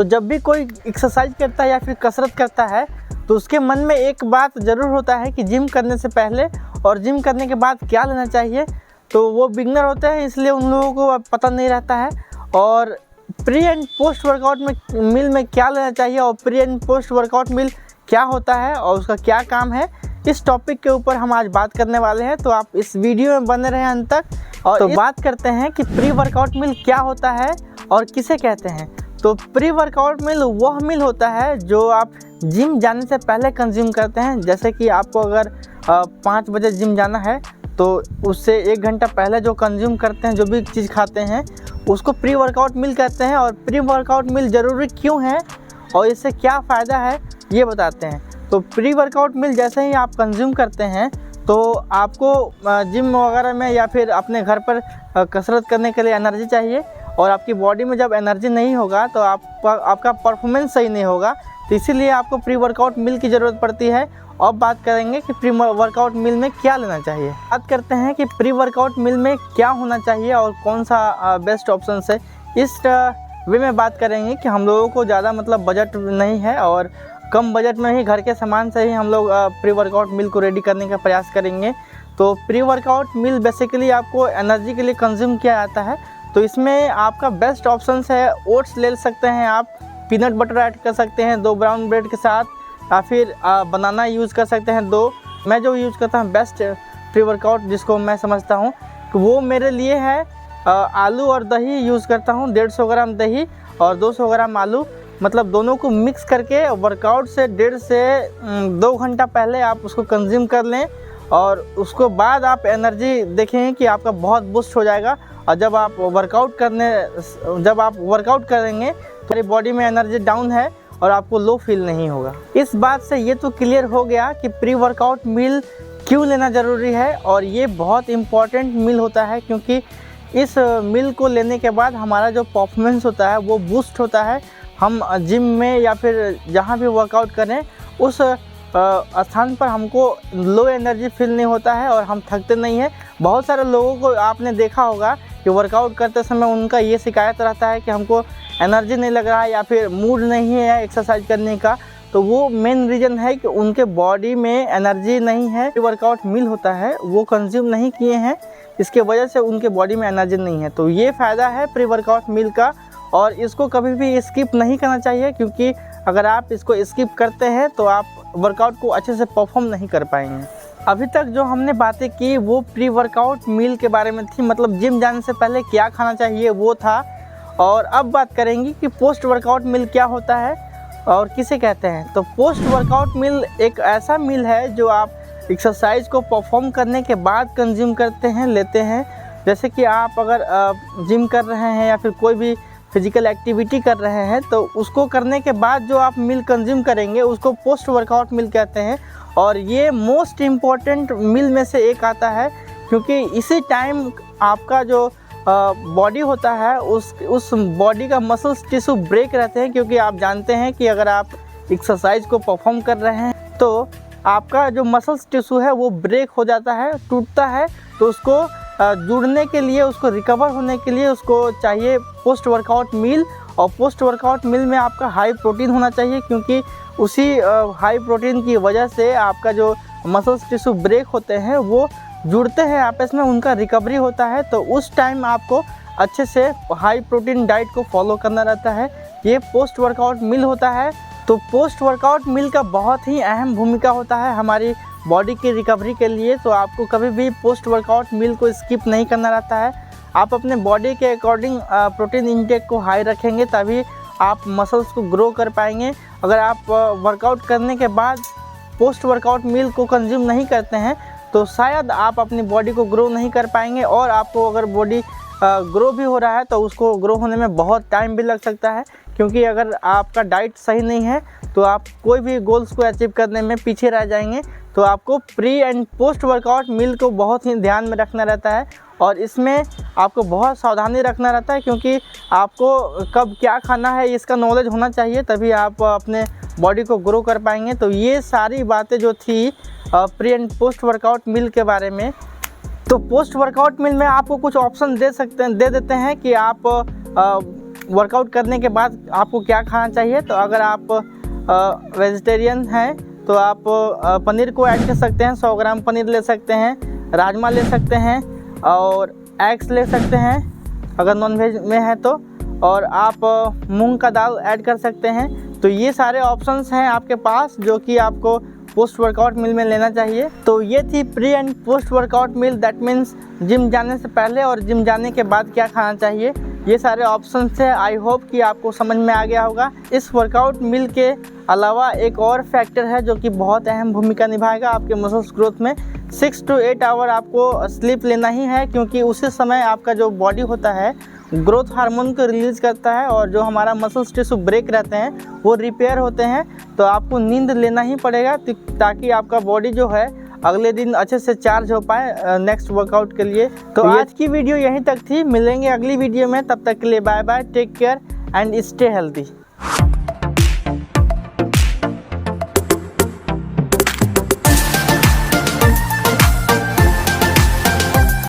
तो जब भी कोई एक्सरसाइज करता है या फिर कसरत करता है तो उसके मन में एक बात ज़रूर होता है कि जिम करने से पहले और जिम करने के बाद क्या लेना चाहिए। तो वो बिगनर होते हैं इसलिए उन लोगों को अब पता नहीं रहता है। और pre and post workout meal में क्या लेना चाहिए और pre and post workout meal क्या होता है और उसका क्या काम है, इस टॉपिक के ऊपर हम आज बात करने वाले हैं। तो आप इस वीडियो में बने रहें अंत तक। और तो बात करते हैं कि प्री वर्कआउट मील क्या होता है और किसे कहते हैं। तो प्री वर्कआउट मील वह मील होता है जो आप जिम जाने से पहले कंज्यूम करते हैं। जैसे कि आपको अगर 5 बजे जिम जाना है तो उससे 1 घंटा पहले जो कंज्यूम करते हैं, जो भी चीज़ खाते हैं, उसको प्री वर्कआउट मील कहते हैं। और प्री वर्कआउट मील ज़रूरी क्यों है और इससे क्या फ़ायदा है ये बताते हैं। तो प्री वर्कआउट मील जैसे ही आप कंज्यूम करते हैं तो आपको जिम वगैरह में या फिर अपने घर पर कसरत करने के लिए एनर्जी चाहिए। और आपकी बॉडी में जब एनर्जी नहीं होगा तो आपका परफॉर्मेंस सही नहीं होगा। तो इसीलिए आपको प्री वर्कआउट मील की ज़रूरत पड़ती है। अब बात करेंगे कि प्री वर्कआउट मील में क्या लेना चाहिए। बात करते हैं कि प्री वर्कआउट मील में क्या होना चाहिए और कौन सा बेस्ट ऑप्शन है। इस वे में बात करेंगे कि हम लोगों को ज़्यादा बजट नहीं है और कम बजट में ही घर के सामान से ही हम लोग प्री वर्कआउट मील को रेडी करने का प्रयास करेंगे। तो प्री वर्कआउट मील बेसिकली आपको एनर्जी के लिए कंज्यूम किया जाता है। तो इसमें आपका बेस्ट ऑप्शन है ओट्स ले सकते हैं आप, पीनट बटर ऐड कर सकते हैं 2 ब्राउन ब्रेड के साथ, या फिर बनाना यूज़ कर सकते हैं 2। मैं जो यूज़ करता हूँ बेस्ट प्री वर्कआउट जिसको मैं समझता हूँ कि वो मेरे लिए है आलू और दही यूज़ करता हूँ। 150 ग्राम दही और 200 ग्राम आलू, दोनों को मिक्स करके वर्कआउट से 1.5 से 2 घंटा पहले आप उसको कंज्यूम कर लें। और उसको बाद आप एनर्जी देखेंगे कि आपका बहुत बूस्ट हो जाएगा। और जब आप वर्कआउट करेंगे तो मेरी बॉडी में एनर्जी डाउन है और आपको लो फील नहीं होगा। इस बात से ये तो क्लियर हो गया कि प्री वर्कआउट मील क्यों लेना ज़रूरी है। और ये बहुत इम्पॉर्टेंट मील होता है क्योंकि इस मील को लेने के बाद हमारा जो परफॉर्मेंस होता है वो बूस्ट होता है। हम जिम में या फिर जहाँ भी वर्कआउट करें उस स्थान पर हमको लो एनर्जी फील नहीं होता है और हम थकते नहीं हैं। बहुत सारे लोगों को आपने देखा होगा कि वर्कआउट करते समय उनका ये शिकायत रहता है कि हमको एनर्जी नहीं लग रहा है या फिर मूड नहीं है एक्सरसाइज करने का। तो वो मेन रीज़न है कि उनके बॉडी में एनर्जी नहीं है। वर्कआउट मील होता है वो कंज्यूम नहीं किए हैं, इसके वजह से उनके बॉडी में एनर्जी नहीं है। तो ये फ़ायदा है प्री वर्कआउट मील का और इसको कभी भी स्किप नहीं करना चाहिए क्योंकि अगर आप इसको स्किप करते हैं तो आप वर्कआउट को अच्छे से परफॉर्म नहीं कर पाएंगे। अभी तक जो हमने बातें की वो प्री वर्कआउट मील के बारे में थी, जिम जाने से पहले क्या खाना चाहिए वो था। और अब बात करेंगे कि पोस्ट वर्कआउट मील क्या होता है और किसे कहते हैं। तो पोस्ट वर्कआउट मील एक ऐसा मील है जो आप एक्सरसाइज को परफॉर्म करने के बाद कंज्यूम करते हैं, लेते हैं। जैसे कि आप अगर जिम कर रहे हैं या फिर कोई भी फिजिकल एक्टिविटी कर रहे हैं तो उसको करने के बाद जो आप मील कंज्यूम करेंगे उसको पोस्ट वर्कआउट मील कहते हैं। और ये मोस्ट इम्पॉर्टेंट मील में से एक आता है क्योंकि इसी टाइम आपका जो बॉडी होता है उस बॉडी का मसल्स टिश्यू ब्रेक रहते हैं। क्योंकि आप जानते हैं कि अगर आप एक्सरसाइज को परफॉर्म कर रहे हैं तो आपका जो मसल्स टिश्यू है वो ब्रेक हो जाता है, टूटता है। तो उसको जुड़ने के लिए, उसको रिकवर होने के लिए उसको चाहिए पोस्ट वर्कआउट मील। और पोस्ट वर्कआउट मील में आपका हाई प्रोटीन होना चाहिए क्योंकि उसी हाई प्रोटीन की वजह से आपका जो मसल्स टिश्यू ब्रेक होते हैं वो जुड़ते हैं आपस में, उनका रिकवरी होता है। तो उस टाइम आपको अच्छे से हाई प्रोटीन डाइट को फॉलो करना रहता है। ये पोस्ट वर्कआउट मील होता है। तो पोस्ट वर्कआउट मील का बहुत ही अहम भूमिका होता है हमारी बॉडी की रिकवरी के लिए। तो आपको कभी भी पोस्ट वर्कआउट मील को स्किप नहीं करना रहता है। आप अपने बॉडी के अकॉर्डिंग प्रोटीन इंटेक को हाई रखेंगे तभी आप मसल्स को ग्रो कर पाएंगे। अगर आप वर्कआउट करने के बाद पोस्ट वर्कआउट मील को कंज्यूम नहीं करते हैं तो शायद आप अपनी बॉडी को ग्रो नहीं कर पाएंगे। और आपको अगर बॉडी ग्रो भी हो रहा है तो उसको ग्रो होने में बहुत टाइम भी लग सकता है क्योंकि अगर आपका डाइट सही नहीं है तो आप कोई भी गोल्स को अचीव करने में पीछे रह जाएंगे। तो आपको pre and post workout meal को बहुत ही ध्यान में रखना रहता है और इसमें आपको बहुत सावधानी रखना रहता है क्योंकि आपको कब क्या खाना है इसका नॉलेज होना चाहिए, तभी आप अपने बॉडी को ग्रो कर पाएंगे। तो ये सारी बातें जो थी pre and post workout meal के बारे में। तो पोस्ट वर्कआउट मील में आपको कुछ ऑप्शन दे देते हैं कि आप वर्कआउट करने के बाद आपको क्या खाना चाहिए, तो अगर आप वेजिटेरियन हैं तो आप पनीर को ऐड कर सकते हैं। 100 ग्राम पनीर ले सकते हैं, राजमा ले सकते हैं और एग्स ले सकते हैं अगर नॉनवेज में है तो, और आप मूंग का दाल ऐड कर सकते हैं। तो ये सारे ऑप्शंस हैं आपके पास जो कि आपको पोस्ट वर्कआउट मील में लेना चाहिए। तो ये थी pre and post workout meal, that means gym जाने से पहले और जिम जाने के बाद क्या खाना चाहिए। ये सारे ऑप्शंस है। आई होप कि आपको समझ में आ गया होगा। इस वर्कआउट मील के अलावा एक और फैक्टर है जो कि बहुत अहम भूमिका निभाएगा आपके मसल्स ग्रोथ में। 6 to 8 आवर आपको स्लीप लेना ही है, क्योंकि उसी समय आपका जो बॉडी होता है ग्रोथ हार्मोन को रिलीज करता है और जो हमारा मसल्स टिश्यू ब्रेक रहते हैं वो रिपेयर होते हैं। तो आपको नींद लेना ही पड़ेगा ताकि आपका बॉडी जो है अगले दिन अच्छे से चार्ज हो पाए नेक्स्ट वर्कआउट के लिए। तो आज की वीडियो यहीं तक थी, मिलेंगे अगली वीडियो में। तब तक के लिए bye bye, take care and stay healthy.